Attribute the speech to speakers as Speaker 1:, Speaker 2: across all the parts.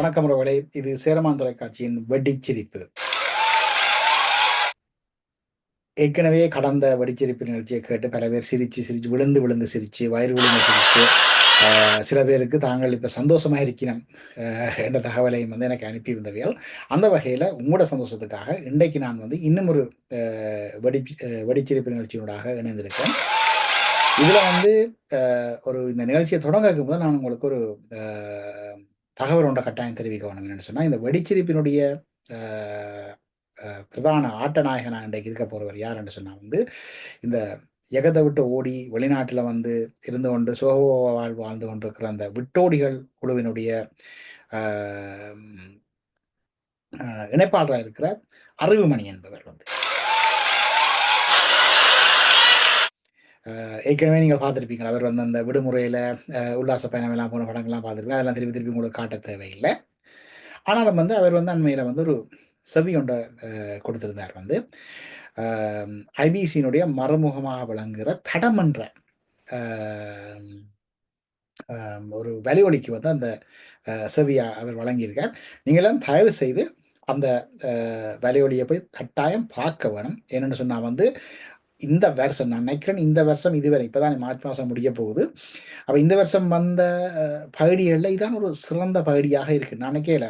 Speaker 1: வணக்கம் உறவுகளே. இது சேரமான் தொலைக்காட்சியின் வெடிச்சிரிப்பு. ஏற்கனவே கடந்த வெடிச்சிரிப்பு நிகழ்ச்சியை கேட்டு பல பேர் சிரிச்சு, சிரிச்சு விழுந்து, விழுந்து சிரிச்சு, வயிறு விழுந்து சிரிச்சு, சில பேருக்கு தாங்கள் இப்ப சந்தோஷமா இருக்கிறோம் என்ற தகவலையும் எனக்கு அனுப்பியிருந்தவையால், அந்த வகையில உங்களோட சந்தோஷத்துக்காக இன்றைக்கு நான் இன்னும் ஒரு அ வெடி வெடிச்சிரிப்பு நிகழ்ச்சியூடாக இணைந்திருக்கேன். இதுல இந்த நிகழ்ச்சிய தொடங்கறதுக்கு முதல் நான் உங்களுக்கு ஒரு அ தகவல் ஒன்றை கட்டாயம் தெரிவிக்க வேணும். என்னன்னு சொன்னா, இந்த வெடிச்சிரிப்பினுடைய அ பிரதான ஆட்ட நாயகனா இன்றைக்கு இருக்க போறவர் யார் என்று சொன்னா இந்த எகத்தை விட்டு ஓடி வெளிநாட்டுல இருந்து கொண்டு சோகோவ வாழ்ந்து கொண்டிருக்கிற அந்த விட்டோடிகள் குழுவினுடைய அ இணைப்பாளராக இருக்கிற அறிவுமணி என்பவர் ஏற்கனவே நீங்கள் பார்த்துருப்பீங்க. அவர் அந்த விடுமுறையில உல்லாச பயணம் எல்லாம் போன படங்கள்லாம் பார்த்துருப்பீங்க. அதெல்லாம் திருப்பி திருப்பி உங்களுக்கு காட்ட தேவையில்லை. ஆனாலும் அவர் அண்மையில ஒரு செவி ஒன்றை கொடுத்திருந்தார். ஐபிசியினுடைய மறைமுகமாக விளங்குகிற தடம் என்ற ஒரு வலியொலிக்கு அந்த செவியை அவர் வழங்கியிருக்கார். நீங்களாம் தயவு செய்து அந்த வலியொலியை போய் கட்டாயம் பார்க்க வேணும். என்னென்னு சொன்னால் இந்த வருஷம் நான் நினைக்கிறேன், இந்த வருஷம் இதுவரை இப்போதான் மார்ச் மாதம் முடிய போகுது. அப்போ இந்த வருஷம் வந்த பகுதிகளில் இதான் ஒரு சிறந்த பகுதியாக இருக்குது. நான் நினைக்கல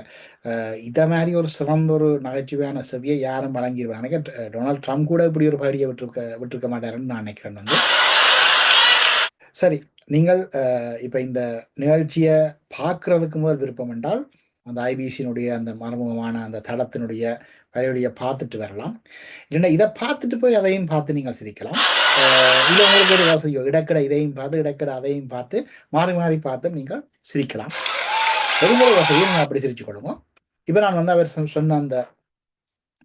Speaker 1: இதை மாதிரி ஒரு சிறந்த ஒரு நகைச்சுவையான செவியை யாரும் வழங்கிடுவாங்க. நினைக்கிறேன் டொனால்ட் ட்ரம்ப் கூட இப்படி ஒரு பகுதியை விட்டுருக்க மாட்டாருன்னு நான் நினைக்கிறேன். சரி, நீங்கள் இப்போ இந்த நிகழ்ச்சியை பார்க்கறதுக்கு முதல் விருப்பம் என்றால் அந்த ஐபிசியினுடைய அந்த மறைமுகமான அந்த தடத்தினுடைய வழியை பார்த்துட்டு வரலாம். இல்லைன்னா இதை பார்த்துட்டு போய் அதையும் பார்த்து நீங்கள் சிரிக்கலாம். இல்லை உங்களுக்கு ஒரு வசதியோ இடக்கடை இதையும் பார்த்து இடக்கடை அதையும் பார்த்து மாறி மாறி பார்த்தும் நீங்கள் சிரிக்கலாம். ஒரு வசதியை நீங்கள் அப்படி சிரிச்சு கொள்ளுங்க. இப்போ நான் அவர் சொன்ன அந்த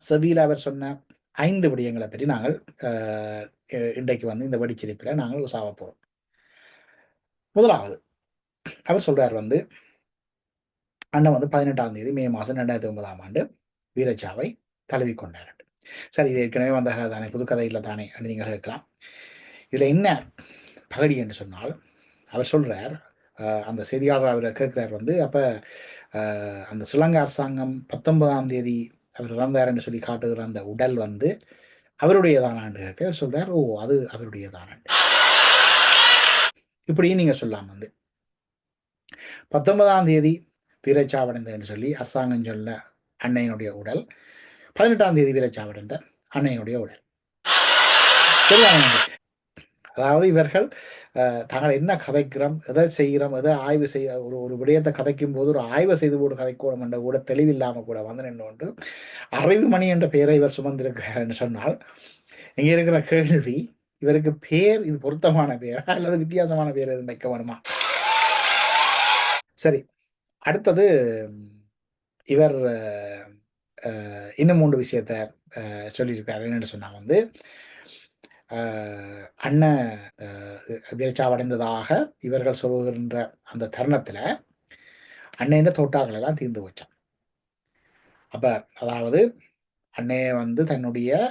Speaker 1: செவியில் அவர் சொன்ன 5 விடயங்களை பற்றி நாங்கள் இன்றைக்கு இந்த வெடிச்சிரிப்பில் நாங்கள் உசாவ போகிறோம். முதலாவது அவர் சொல்றார் அண்ணன் 18ஆம் தேதி மே மாதம் 2009ஆம் ஆண்டு வீரச்சாவை தழுவி கொண்டார். சரி, இது ஏற்கனவே வந்த கதை தானே, புது கதை இல்லை தானே என்று நீங்கள் கேட்கலாம். இதில் என்ன பகடி என்று சொன்னால் அவர் சொல்றார், அந்த செய்தியாளர் அவரை கேட்கிறார் அப்போ அந்த ஸ்ரீலங்கா அரசாங்கம் 19ஆம் தேதி அவர் இறந்தார் என்று சொல்லி காட்டுகிற அந்த உடல் அவருடையதானான்னு கேட்க அவர் சொல்றார், ஓ அது அவருடையதானான். இப்படியும் நீங்க சொல்லலாம் 19ஆம் தேதி வீரச்சாவடைந்தன்னு சொல்லி அரசாங்கம் சொல்ல அன்னையினுடைய உடல், 18ஆம் தேதி வீரச்சாவடைந்த அன்னையினுடைய உடல். அதாவது இவர்கள் தாங்கள் என்ன கதைக்கிறோம், எதை செய்கிறோம், எதை ஆய்வு செய்ய ஒரு விடயத்தை கதைக்கும் போது ஒரு ஆய்வு செய்து போட்டு கதைக்கூடும் என்ற கூட தெளிவில்லாமல் கூட நின்று அறிவுமணி என்ற பெயரை இவர் சுமந்திருக்கிறார் என்று சொன்னால், இங்க இருக்கிற கேள்வி, இவருக்கு பேர் இது பொருத்தமான பேரா அல்லது வித்தியாசமான பேர் எதுவும் வைக்க வேணுமா? சரி, அடுத்தது இவர் இன்னும் 3 விஷயத்த சொல்லியிருக்காரு. என்னன்னு சொன்னா அண்ணன் வீரச்சாவடைந்ததாக இவர்கள் சொல்கின்ற அந்த தருணத்துல அண்ணன் தோட்டாக்கள் எல்லாம் தீர்ந்து போச்சான். அப்ப அதாவது அன்னைய தன்னுடைய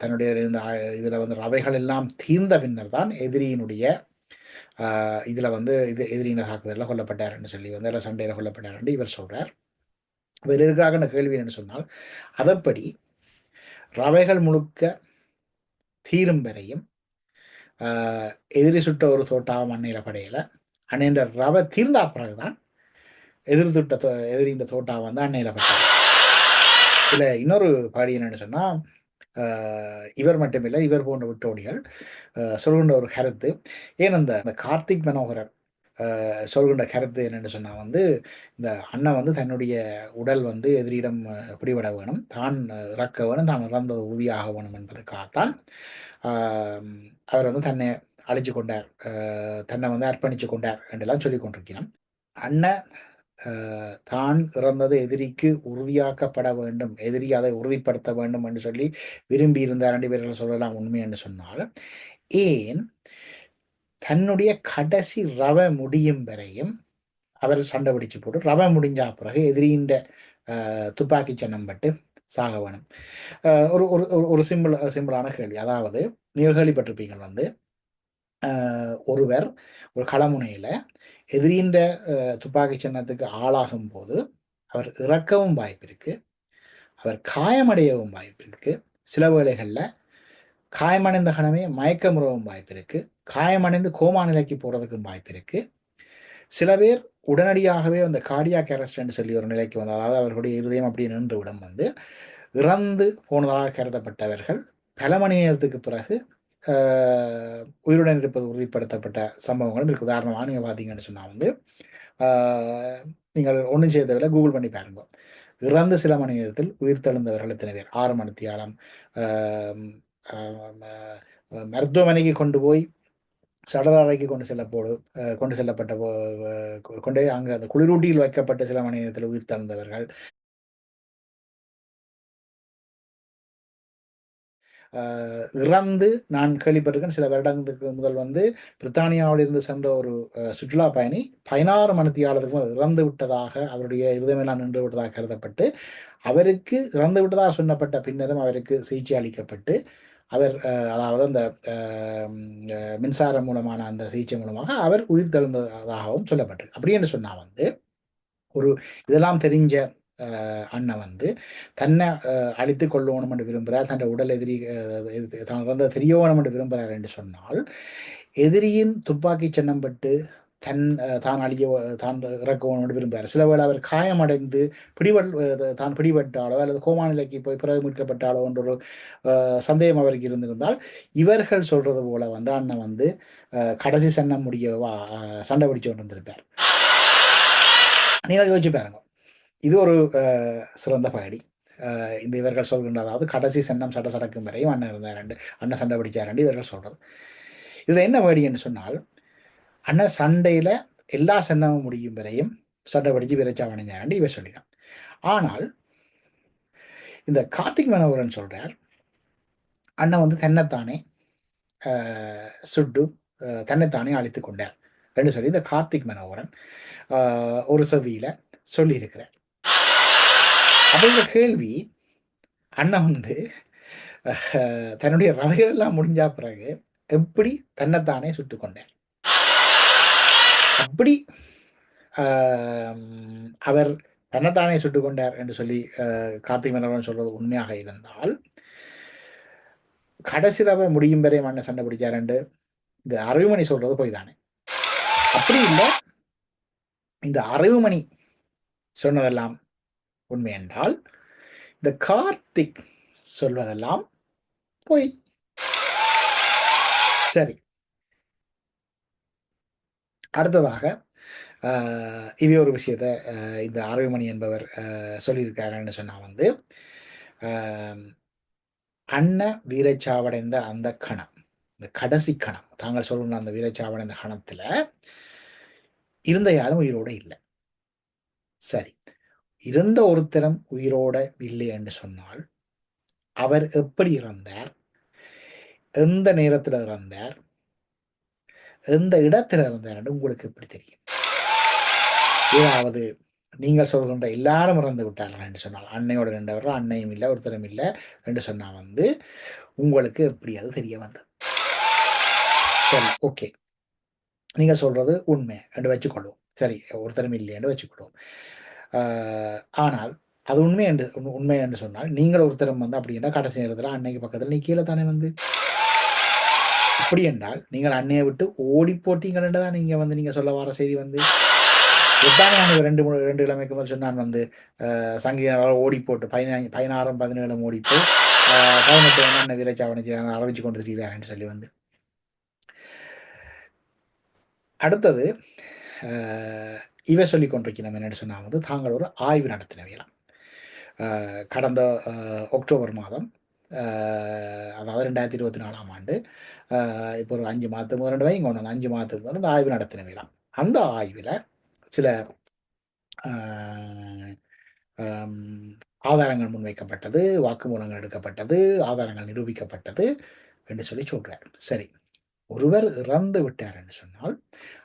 Speaker 1: தன்னுடைய இதுல ரவைகள் எல்லாம் தீர்ந்த பின்னர் தான் எதிரியினுடைய இதுல இது எதிரியின தாக்குதலில் கொல்லப்பட்டார்ன்னு சொல்லி எல்லாம் சண்டையில கொல்லப்பட்டார் இவர் சொல்றார். இதில் இருக்காக கேள்வி என்னன்னு சொன்னால், அதப்படி ரவைகள் முழுக்க தீரும் வரையும் எதிரி சுட்ட ஒரு தோட்டாவும் அன்னையில படையில அன்னைய ரவை தீர்ந்தா பிறகுதான் எதிரின்ற தோட்டா அன்னையில பட்டார். இதுல இன்னொரு பாடி என்னன்னு சொன்னா, இவர் மட்டுமில்லை, இவர் போன்ற விட்டோடிகள் சொல்கின்ற ஒரு கருத்து, ஏன் அந்த கார்த்திக் மனோகரன் சொல்கின்ற கருத்து என்னென்னு சொன்னால் இந்த அண்ணன் தன்னுடைய உடல் எதிரியிடம் பிடிபட வேணும், தான் இறக்க வேணும், தான் இறந்தது உறுதியாக வேணும் என்பதற்காகத்தான் அவர் தன்னை அழிச்சு கொண்டார், தன்னை அர்ப்பணிச்சு கொண்டார் என்றெல்லாம் சொல்லி கொண்டிருக்கிறான். அண்ணன் தான் இறந்தது எதிரிக்கு உறுதியாக்கப்பட வேண்டும், எதிரி அதை உறுதிப்படுத்த வேண்டும் என்று சொல்லி விரும்பி இருந்தார் என்று பேர்கள் சொல்லலாம். உண்மை என்று சொன்னால், ஏன் தன்னுடைய கடைசி ரவ முடியும் வரையும் அவர் சண்டை பிடிச்சு போட்டு ரவ முடிஞ்சா பிறகு எதிரியின் துப்பாக்கி சன்னம் பட்டு சாக வேணும்? ஒரு ஒரு சிம்பிளான கேள்வி. அதாவது நீங்கள் கேள்விப்பட்டிருப்பீங்க ஒருவர் ஒரு களமுனையில் எதிரின்ற துப்பாக்கி சின்னத்துக்கு ஆளாகும் போது அவர் இறக்கவும் வாய்ப்பு இருக்கு, அவர் காயமடையவும் வாய்ப்பு இருக்கு. சில வேளைகளில் காயமடைந்த கணமே மயக்கமுறவும் வாய்ப்பு இருக்கு, காயமடைந்து கோமா நிலைக்கு போறதுக்கும் வாய்ப்பு இருக்கு. சில பேர் உடனடியாகவே அந்த கார்டியாக் அரெஸ்ட்னு சொல்லி ஒரு நிலைக்கு வந்து, அதாவது அவர்களுடைய இருதயம் அப்படியே நின்றுவிடும், வந்து இறந்து போனதாக கருதப்பட்டவர்கள் பல மணி நேரத்துக்கு பிறகு உயிருடன் இருப்பது உறுதிப்படுத்தப்பட்ட சம்பவங்களும் இருக்குது. உதாரணமாக நீங்கள் பார்த்தீங்கன்னு சொன்னால் வந்து நீங்கள் ஒன்றும் செய்தவில்லை, கூகுள் பண்ணி பாருங்க. இறந்து சில மணி நேரத்தில் உயிர் தெழுந்தவர்கள் எத்தனை பேர், 6 மணித்தியாலம் மருத்துவமனைக்கு கொண்டு போய் சடலறைக்கு கொண்டு செல்லப்பட்ட கொண்டே அங்கே அந்த குளிரூட்டியில் வைக்கப்பட்ட சில மணி நேரத்தில் உயிர் தழுந்தவர்கள், இறந்து நான் கேள்விப்பட்டிருக்கேன். சில வருடங்களுக்கு முதல் வந்து பிரித்தானியாவில் இருந்து சென்ற ஒரு சுற்றுலா பயணி 16 மணித்தியாலத்துக்கு இறந்து விட்டதாக, அவருடைய இருதயமெல்லாம் நின்று விட்டதாக கருதப்பட்டு, அவருக்கு இறந்து விட்டதாக சொன்னப்பட்ட பின்னரும் அவருக்கு சிகிச்சை அளிக்கப்பட்டு, அவர் அதாவது அந்த மின்சாரம் மூலமான அந்த சிகிச்சை மூலமாக அவர் உயிர் தெழுந்ததாகவும் சொல்லப்பட்டது. அப்படி என்று சொன்னால் வந்து ஒரு இதெல்லாம் தெரிஞ்ச அண்ணன் வந்து தன்னை அழித்து கொள்ளணும் என்று விரும்புகிறார், தன் உடல் எதிரி தான் இறந்த தெரியவணும் என்று விரும்புகிறார் என்று சொன்னால், எதிரியின் துப்பாக்கி சின்னம் பட்டு தான் இறக்கணும் என்று விரும்புகிறார். சில வேளை அவர் காயமடைந்து தான் பிடிபட்டாலோ அல்லது கோமா நிலைக்கு போய் பிறகு மீட்கப்பட்டாலோ என்ற ஒரு சந்தேகம் அவருக்கு இருந்திருந்தால், இவர்கள் சொல்றது போல வந்து அண்ணன் வந்து கடைசி சன்னம் முடியவா சண்டை பிடிச்சு கொண்டு வந்திருப்பார். நீங்கள் யோசிச்சு பாருங்க, இது ஒரு சிறந்த பகடி. இந்த இவர்கள் சொல்கின்ற, அதாவது கடைசி சன்னம் சட சடக்கும் வரையும் அண்ணன் இருந்தார், அண்ணன் சண்டை பிடிச்சார் இவர்கள் சொல்றது. இதில் என்ன பகடி என்று சொன்னால், அண்ணன் சண்டையில் எல்லா சன்னமும் முடியும் வரையும் சண்டை பிடிச்சு விரைச்சா வணிஞ்சார் இவர் சொல்லினான். ஆனால் இந்த கார்த்திக் மனோகரன் சொல்றார், அண்ணன் வந்து தன்னைத்தானே சுட்டு தன்னைத்தானே அழித்து கொண்டார் என்று சொல்லி இந்த கார்த்திக் மனோகரன் ஒரு செவியில சொல்லியிருக்கிறார். அப்போ இந்த கேள்வி, அண்ணன் வந்து தன்னுடைய ரவைகள் எல்லாம் முடிஞ்சா பிறகு எப்படி தன்னைத்தானே சுட்டு கொண்டார்? அப்படி அவர் தன்னைத்தானே சுட்டு கொண்டார் என்று சொல்லி கார்த்திக் மன்னவன் சொல்றது உண்மையாக இருந்தால், கடைசி ரவை முடியும் வரை மண்ணை சண்டை பிடிச்சார் என்று இந்த அறிவுமணி சொல்றது போய் தானே. அப்படி இல்லை, இந்த அறிவுமணி சொன்னதெல்லாம் உண்மை என்றால், இந்த கார்த்திக் சொல்வதெல்லாம் பொய். சரி, அடுத்ததாக இவை ஒரு விஷயத்த இந்த அறிவுமணி என்பவர் சொல்லியிருக்காருன்னு சொன்னால் வந்து, அண்ண வீரச்சாவடைந்த அந்த கணம், இந்த கடைசி கணம், தாங்கள் சொல்லுங்க அந்த வீரச்சாவடைந்த கணத்துல இருந்த யாரும் உயிரோட இல்லை. சரி, இருந்த ஒருத்தரம் உயிரோட இல்லை என்று சொன்னால் அவர் எப்படி இறந்தார், எந்த நேரத்தில் இறந்தார், எந்த இடத்துல இறந்தார் என்று உங்களுக்கு எப்படி தெரியும்? ஏதாவது நீங்கள் சொல்கின்ற எல்லாரும் இறந்து விட்டார்கள் என்று சொன்னால், அன்னையோட நின்றவர்கள் அன்னையும் இல்லை ஒருத்தரும் இல்லை என்று சொன்னால் வந்து உங்களுக்கு எப்படி அது தெரிய வந்தது? சரி, ஓகே, நீங்க சொல்றது உண்மை என்று வச்சுக்கொள்வோம். சரி, ஒருத்தரும் இல்லை என்று வச்சுக்கொள்வோம். ஆனால் அது உண்மை என்று சொன்னால், நீங்கள் ஒருத்தரும் வந்து அப்படி என்றால் கடைசி நேரத்தில் அன்னைக்கு பக்கத்தில் நீ கீழே தானே வந்து, அப்படி என்றால் நீங்கள் அன்னையை விட்டு ஓடி போட்டீங்கள் என்றுதான் நீங்க வந்து நீங்க சொல்ல வர செய்தி வந்து எதானே. நான் 2 கிழமைக்கு முதல் சொன்னான் வந்து சங்கீதம் ஓடி போட்டு 16 17 ஓடி போய் 18 என்ன வீரச்சாவணிச்சு ஆரம்பிச்சு கொண்டு திரிகிறாருன்னு சொல்லி வந்து. அடுத்தது இவை சொல்லி கொண்டிருக்கிறோம் என்னென்னு சொன்னால் வந்து, தாங்கள் ஒரு ஆய்வு நடத்தினவையெல்லாம் கடந்த அக்டோபர் மாதம், அதாவது 2024ஆம் ஆண்டு, இப்போ ஒரு 5 மாதத்துக்கு 2 வைங்க ஒன்று 5 மாதத்துக்கு முதல் இந்த ஆய்வு நடத்தினவையெல்லாம். அந்த ஆய்வில் சில ஆதாரங்கள் முன்வைக்கப்பட்டது, வாக்குமூலங்கள் எடுக்கப்பட்டது, ஆதாரங்கள் நிரூபிக்கப்பட்டது என்று சொல்லி சொல்றார். சரி, ஒருவர் இறந்து விட்டார் என்று சொன்னால்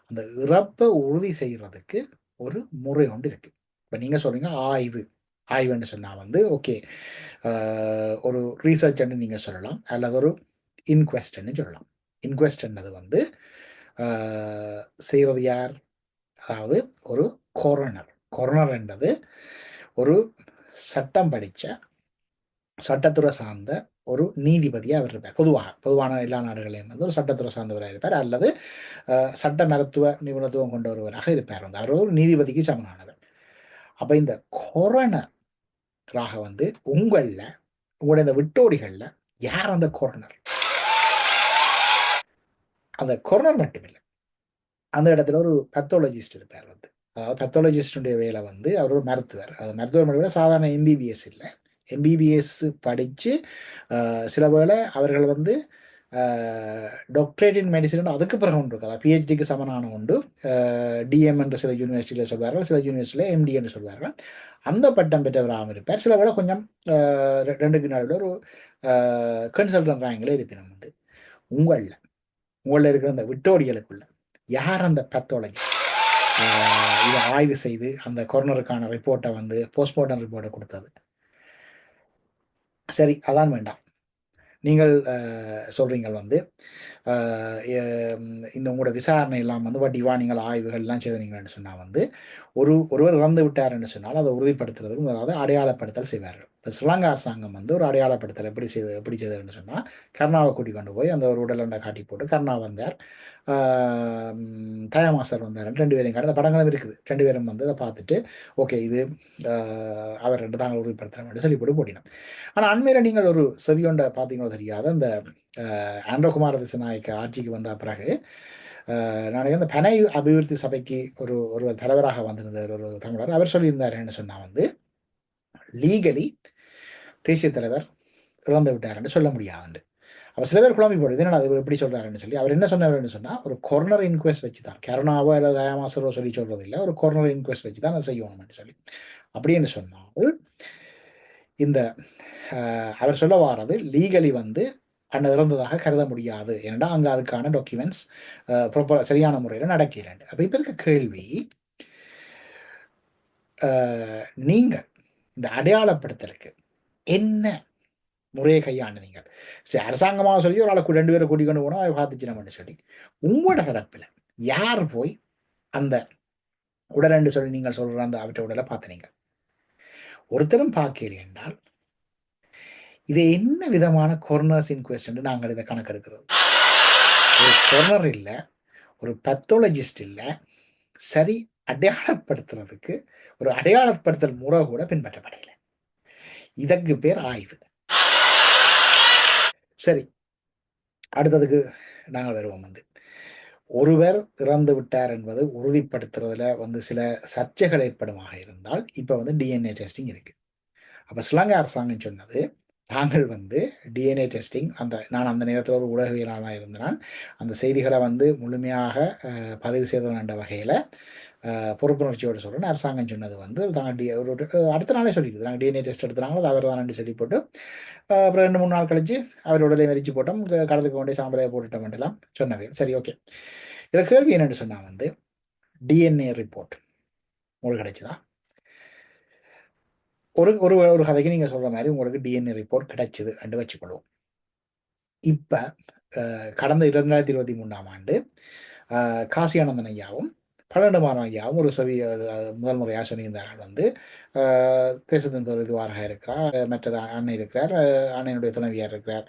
Speaker 1: அந்த இறப்பை உறுதி செய்யறதுக்கு ஒரு முறை ஒன்று இருக்கு. இப்போ நீங்க சொல்றீங்க ஆய்வுன்னு சொன்னால் வந்து ஓகே, ஒரு ரீசர்ச்ன்னு நீங்க சொல்லலாம், அல்லது ஒரு இன்குவெஸ்ட்ன்னு சொல்லலாம். இன்குவெஸ்ட்ன்றது வந்து செய்கிறது யார்? அதாவது ஒரு கொரோனர். கொரோனர் என்றது ஒரு சட்டம் படித்த சட்டத்துறை சார்ந்த ஒரு நீதிபதியாக அவர் இருப்பார். பொதுவான எல்லா நாடுகளையும் வந்து ஒரு சட்டத்துறை சார்ந்தவராக இருப்பார், அல்லது சட்ட மருத்துவ நிபுணத்துவம் கொண்ட ஒருவராக இருப்பார். வந்து அவர் ஒரு நீதிபதிக்கு சமனானவர். அப்போ இந்த கொரோனராக வந்து உங்களுடைய இந்த விட்டோடிகளில் யார் அந்த கொரோனர்? அந்த கொரோனர் மட்டும் இல்லை, அந்த இடத்துல ஒரு பேத்தாலஜிஸ்ட் இருப்பார். வந்து அதாவது பேத்தாலஜிஸ்டுடைய வேலை வந்து அவர் ஒரு மருத்துவர். அது மருத்துவர் விட சாதாரண எம்பிபிஎஸ் இல்லை, எம்பிபிஎஸ் படித்து சில வேளை அவர்கள் வந்து டாக்டரேட் இன் மெடிசன் அதுக்கு பிறகு ஒன்று இருக்குது, அதாவது பிஹெச்டிக்கு சமனான உண்டு. டிஎம் என்று சில யூனிவர்சிட்டியில் சொல்வார்கள், சில யூனிவர்சிட்டியில் எம்டி என்று சொல்வார்கள். அந்த பட்டம் பெற்றவராகவும் இருப்பார். சில வேளை கொஞ்சம் ரெண்டுக்கு நடுவில் ஒரு கன்சல்டன்ட் ரேங்கில் இருப்பினும் வந்து உங்களில் இருக்கிற அந்த விட்டோடிகளுக்குள்ள யார் அந்த பேத்தாலஜி இதை ஆய்வு செய்து அந்த கொரோனருக்கான ரிப்போர்ட்டை வந்து போஸ்ட்மார்ட்டம் ரிப்போர்ட்டை கொடுத்தது? சரி, அதான் வேண்டாம். நீங்கள் சொல்கிறீங்க வந்து இந்த உங்களோட விசாரணை எல்லாம் வந்து வடிவா நீங்கள் ஆய்வுகள்லாம் செய்தீங்கன்னு சொன்னால் வந்து ஒருவர் இறந்து விட்டார்ன்னு சொன்னால் அதை உறுதிப்படுத்துறதுக்கு முதலாவது அடையாளப்படுத்தல் செய்வார்கள். இப்போ ஸ்ரீலங்கா அரசாங்கம் வந்து ஒரு அடையாளப்படுத்தல் எப்படி செய்ததுன்னு சொன்னால், கருணாவை கூட்டி கொண்டு போய் அந்த ஒரு உடலை காட்டி போட்டு கருணா வந்தார், தயாமாசர் வந்தார், 2 பேரையும் காட்டி அந்த படங்களும் இருக்குது. 2 பேரும் வந்து அதை பார்த்துட்டு ஓகே இது அவர் ரெண்டு தாங்கள் உறுதிப்படுத்துகிறோம் சொல்லி போட்டு போட்டினோம். ஆனால் அண்மையில் நீங்கள் ஒரு செவியொண்ட பார்த்தீங்களோ தெரியாத அந்த ஆண்ட்ரோகுமார திசநாயக்க ஆட்சிக்கு வந்த பிறகு நாளைக்கு அந்த பனை அபிவிருத்தி சபைக்கு ஒருவர் தலைவராக வந்திருந்தார் ஒரு தமிழர். அவர் சொல்லியிருந்தாருன்னு சொன்னால் வந்து லீகலி தேசிய தலைவர் இறந்து விட்டாருன்னு சொல்ல முடியாது. அவர் சில பேர் குழம்பி போடுது, என்னடா அது எப்படி சொல்கிறாருன்னு சொல்லி. அவர் என்ன சொன்னார்னு சொன்னால் ஒரு கொரோனர் இன்குவெஸ்ட் வச்சு தான், கருணாவோ இல்லை தயாமாசரோ சொல்லி சொல்கிறது இல்லை, ஒரு கொரோனர் இன்குவெஸ்ட் வச்சு தான் அதை செய்யணும்னு சொல்லி. அப்படின்னு சொன்னால் இந்த அவர் சொல்ல வாரது லீகலி வந்து அண்ண இறந்ததாக கருத முடியாது, ஏன்னா அங்கே அதுக்கான டாக்குமெண்ட்ஸ் ப்ராப்பர் சரியான முறையில் நடக்கிறேன். அப்போ இப்போ இருக்க கேள்வி, நீங்கள் இந்த அடையாளப்படுத்தலுக்கு என்ன முறையை கையாண்டு சரி அரசாங்கமாக சொல்லி ஒரு ஆளை 2 பேரை கூட்டிக் கொண்டு போனால் அதை பார்த்துச்சினோம்னு சொல்லி உங்களோட தரப்பில் யார் போய் அந்த உடலண்டு சொல்லி நீங்கள் சொல்கிற அந்த அவற்றை உடலை பார்த்தனீங்க? ஒருத்தரும் பார்க்கல என்றால் இது என்ன விதமான கொரோனர்ஸ் இன்குவெஸ்ட் என்று நாங்கள் இதை கணக்கெடுக்கிறது? ஒரு கொரோனர் இல்லை, ஒரு பேத்தாலஜிஸ்ட் இல்லை, சரி அடையாளப்படுத்துறதுக்கு ஒரு அடையாளப்படுத்தல் முறை கூட பின்பற்றப்படலை. இதற்கு பேர் ஆய்வு. சரி, அடுத்ததுக்கு நாங்கள் வருவோம். வந்து ஒருவர் இறந்து விட்டார் என்பது உறுதிப்படுத்துறதுல வந்து சில சர்ச்சைகள் ஏற்படுமாக இருந்தால் இப்போ வந்து டிஎன்ஏ டெஸ்டிங் இருக்கு. அப்போ ஸ்ரீலங்கா அரசாங்கம் சொன்னது, தாங்கள் வந்து டிஎன்ஏ டெஸ்டிங் நான் அந்த நேரத்தில் ஒரு ஊடகவியலாளராக இருந்தேன், அந்த செய்திகளை வந்து முழுமையாக பதிவு செய்தவன் வகையில் பொறுப்புணர்ச்சியோடு சொல்கிறேன். அரசாங்கம் சொன்னது வந்து தாங்கள் ஒரு அடுத்த நாளே சொல்லிடுது, நாங்கள் டிஎன்ஏ டெஸ்ட் எடுத்துனாங்களோ அது அவர் தானே சொல்லி போட்டு அப்புறம் 2-3 நாள் கழிச்சு அவர் உடலை மறிச்சு போட்டோம், கடலுக்கு கொண்டே சாம்பலையை போட்டுட்டோம் எல்லாம் சொன்னவே. சரி, ஓகே. இதில் கேள்வி என்னென்னு சொன்னால் வந்து டிஎன்ஏ ரிப்போர்ட் உங்களுக்கு கிடைச்சதா? ஒரு ஒரு ஒரு கதைக்கு நீங்கள் சொல்கிற மாதிரி உங்களுக்கு டிஎன்ஏ ரிப்போர்ட் கிடைச்சிது என்று வச்சுக்கொள்வோம். இப்போ கடந்த 2023ஆம் ஆண்டு காசியானந்தன் ஐயாவும் பழனிமாறன் ஐயாவும் ஒரு முதல் முறையாக சொல்லியிருந்தார்கள். வந்து தேசத்தின் இதுவாராக இருக்கிறார், மற்றது அண்ணன் இருக்கிறார், அண்ணனுடைய துணைவியார் இருக்கிறார்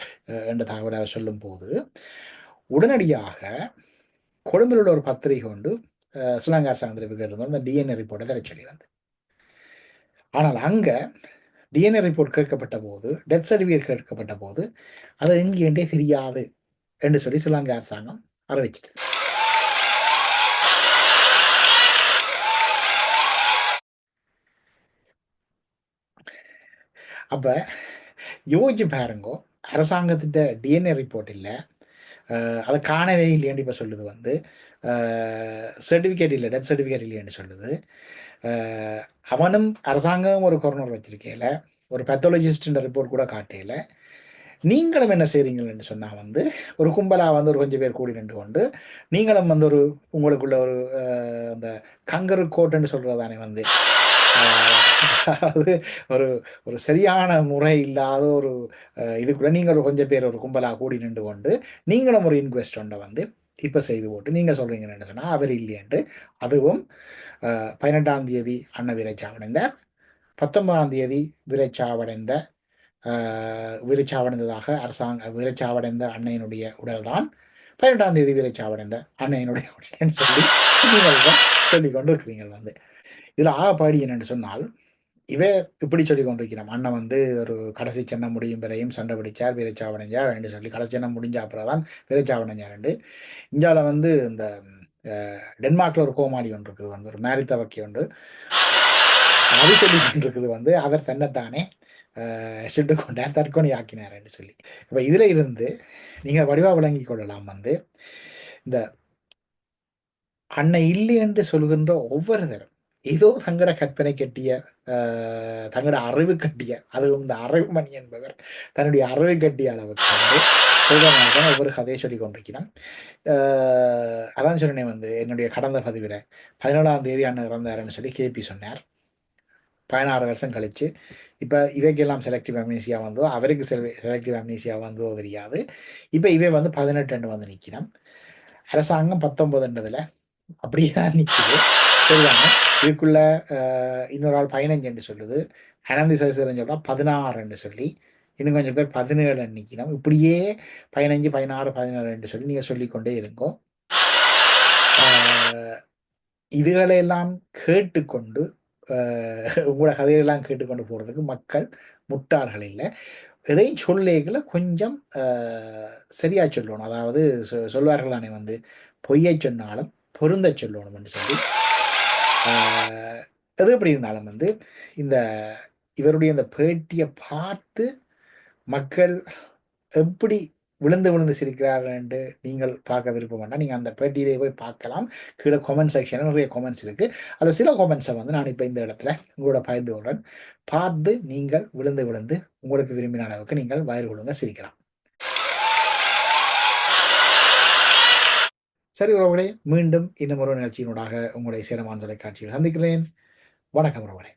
Speaker 1: என்ற தகவலை அவர் சொல்லும் போது உடனடியாக கொழும்பில் உள்ள ஒரு பத்திரிகை கொண்டு ஸ்ரீலங்கா அரசாங்கத்தில் இருந்த அந்த டிஎன்ஏ ரிப்போர்ட்டை தர சொல்லி வந்து, ஆனால் அங்கே டிஎன்ஏ ரிப்போர்ட் கேட்கப்பட்ட போது, டெத் சர்டிஃபிகேட் கேட்கப்பட்ட போது அது எங்கேண்டே தெரியாது என்று சொல்லி ஸ்ரீலங்கா அரசாங்கம் அறிவிச்சிட்டு. அப்போ யோசிச்சு பாருங்கோ, அரசாங்கத்திட்ட டிஎன்ஏ ரிப்போர்ட் இல்லை, அதை காணவே இல்லைன்னு இப்போ சொல்லுது. வந்து சர்டிஃபிகேட் இல்லை, டெத் சர்டிஃபிகேட் இல்லைன்னு சொல்லுது. அவனும் அரசாங்கம் ஒரு கொரோனர் வச்சிருக்கையில் ஒரு பேத்தாலஜிஸ்ட் ரிப்போர்ட் கூட காட்டையில் நீங்களும் என்ன செய்கிறீங்கன்னு சொன்னால் வந்து ஒரு கும்பலாக வந்து ஒரு கொஞ்சம் பேர் கூடி நின்று கொண்டு நீங்களும் வந்து ஒரு உங்களுக்குள்ள ஒரு அந்த கங்கரு கோட்டுன்னு சொல்கிறதானே வந்து அதாவது ஒரு ஒரு சரியான முறை இல்லாத ஒரு இதுக்குள்ள நீங்கள் ஒரு கொஞ்சம் பேர் ஒரு கும்பலாக கூடி நின்று கொண்டு நீங்களும் ஒரு இன்குவெஸ்ட் ஒன்றை வந்து இப்போ செய்து போட்டு நீங்கள் சொல்கிறீங்கன்னு சொன்னால் அவர் இல்லையன்ட்டு அதுவும் 18ஆம் தேதி அண்ணன் விரைச்சாவடைந்தார். 19ஆம் தேதி விரைச்சாவடைந்த விரைச்சாவடைந்ததாக விரைச்சாவடைந்த அன்னையினுடைய உடல் தான் 18ஆம் தேதி விரைச்சாவடைந்த அன்னையினுடைய உடல்னு சொல்லி நீங்கள் சொல்லிக் கொண்டு இருக்கிறீங்க. இதில் ஆகப்பாடி என்னென்னு சொன்னால் இவே இப்படி சொல்லி கொண்டிருக்கிறோம். அண்ணன் ஒரு கடைசி சின்னம் முடியும் வரையும் சண்டை பிடிச்சார், விரைச்சாவடைஞ்சார் ரெண்டு சொல்லி கடைசி சின்னம் முடிஞ்ச அப்புறம் தான் விரைச்சாவடைஞ்சார் ரெண்டு. இந்தியாவில் இந்த டென்மார்க்கில் ஒரு கோமாளி ஒன்று இருக்குது, ஒரு மேரித்த வக்கி ஒன்று அது சொல்லி கொண்டிருக்குது அவர் தன்னைத்தானே சுட்டு கொண்டார், தற்கொலை ஆக்கினார்ன்னு சொல்லி. இப்போ இதில் இருந்து நீங்கள் வடிவாக விளங்கி கொள்ளலாம் இந்த அன்னை இல்லை என்று சொல்கின்ற ஒவ்வொரு தரம் ஏதோ தங்கட கற்பனை கட்டிய தங்கட அறிவு கட்டிய அதுவும் இந்த அறிவு மணி என்பவர் தன்னுடைய அறிவு கட்டிய அளவுக்கு சொல்றதுனால ஒவ்வொரு கதையை சொல்லி கொண்டிருக்கிறான். அதான் சொன்னேன் என்னுடைய கடந்த பதிவில் 17ஆம் தேதி அண்ணன் இறந்தாருன்னு சொல்லி கேபி சொன்னார். 16 வருஷம் கழிச்சு இப்போ இவைக்கெல்லாம் செலக்டிவ் அம்னீசியா வந்தோ, அவருக்கு செலக்டிவ் அம்னீசியா வந்தோ தெரியாது. இப்போ இவை 18 நிற்கிறான். அரசாங்கம் 19 அப்படியே தான் நிற்குது. சரிதாங்க. இதுக்குள்ள இன்னொரு ஆள் 15 என்று சொல்லுது, அனந்தி சசிதரன் சொல்றா 16 என்று சொல்லி, இன்னும் கொஞ்சம் பேர் 17 நிற்கணும். இப்படியே 15, 16, 17 என்று சொல்லி நீங்க சொல்லிக்கொண்டே இருக்கோ. இதுகளையெல்லாம் கேட்டுக்கொண்டு உங்களோட கதையெல்லாம் கேட்டுக்கொண்டு போறதுக்கு மக்கள் முட்டாள்கள் இல்லை. எதையும் சொல்லைகளை கொஞ்சம் சரியா சொல்லணும். அதாவது சொல்வார்கள் தானே பொய்யை சொன்னாலும் பொருந்த சொல்லணும்னு சொல்லி. எது எப்படி இருந்தாலும் இந்த இவருடைய இந்த பேட்டியை பார்த்து மக்கள் எப்படி விழுந்து சிரிக்கிறார்கள் என்று நீங்கள் பார்க்க விருப்பம் வேண்டாம். நீங்கள் அந்த பேட்டியிலே போய் பார்க்கலாம். கீழே கமெண்ட் செக்ஷனில் நிறைய கமெண்ட்ஸ் இருக்குது. அதில் சில கமெண்ட்ஸை நான் இப்போ இந்த இடத்துல உங்களோட பகிர்ந்து கொள்கிறேன். பார்த்து நீங்கள் விழுந்து உங்களுக்கு விரும்பின அளவுக்கு நீங்கள் வயிறு கொடுங்க, சிரிக்கலாம். சரி உறவுகளே, மீண்டும் இன்னும் ஒரு நிகழ்ச்சியினூடாக உங்களை சேரமான தொலைக்காட்சியில் சந்திக்கிறேன். வணக்கம் உறவுகளே.